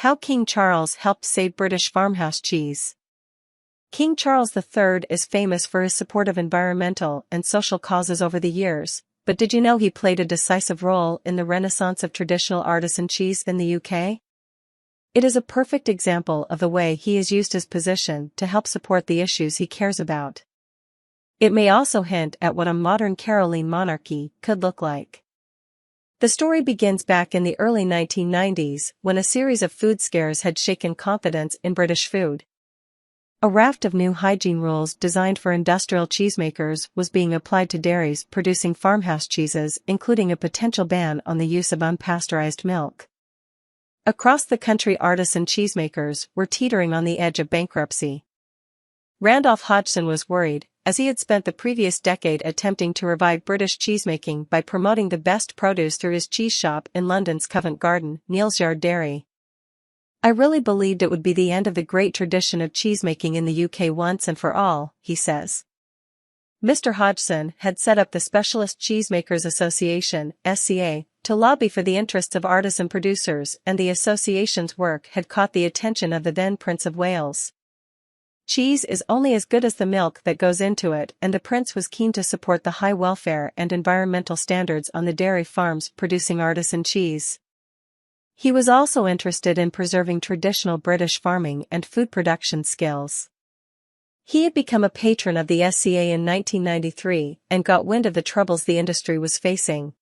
How King Charles Helped Save British Farmhouse Cheese. King Charles III is famous for his support of environmental and social causes over the years, but did you know he played a decisive role in the renaissance of traditional artisan cheese in the UK? It is a perfect example of the way he has used his position to help support the issues he cares about. It may also hint at what a modern Caroline monarchy could look like. The story begins back in the early 1990s when a series of food scares had shaken confidence in British food. A raft of new hygiene rules designed for industrial cheesemakers was being applied to dairies producing farmhouse cheeses, including a potential ban on the use of unpasteurized milk. Across the country, artisan cheesemakers were teetering on the edge of bankruptcy. Randolph Hodgson was worried, as he had spent the previous decade attempting to revive British cheesemaking by promoting the best produce through his cheese shop in London's Covent Garden, Neal's Yard Dairy. "I really believed it would be the end of the great tradition of cheesemaking in the UK once and for all," he says. Mr. Hodgson had set up the Specialist Cheesemakers Association, SCA, to lobby for the interests of artisan producers, and the association's work had caught the attention of the then Prince of Wales. Cheese is only as good as the milk that goes into it, and the prince was keen to support the high welfare and environmental standards on the dairy farms producing artisan cheese. He was also interested in preserving traditional British farming and food production skills. He had become a patron of the SCA in 1993 and got wind of the troubles the industry was facing.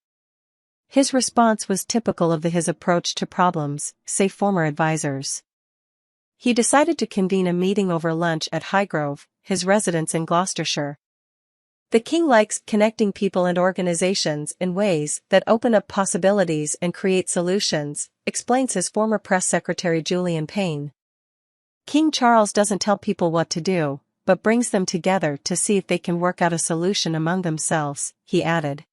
His response was typical of his approach to problems, say former advisors. He decided to convene a meeting over lunch at Highgrove, his residence in Gloucestershire. The king likes connecting people and organizations in ways that open up possibilities and create solutions, explains his former press secretary Julian Payne. King Charles doesn't tell people what to do, but brings them together to see if they can work out a solution among themselves, he added.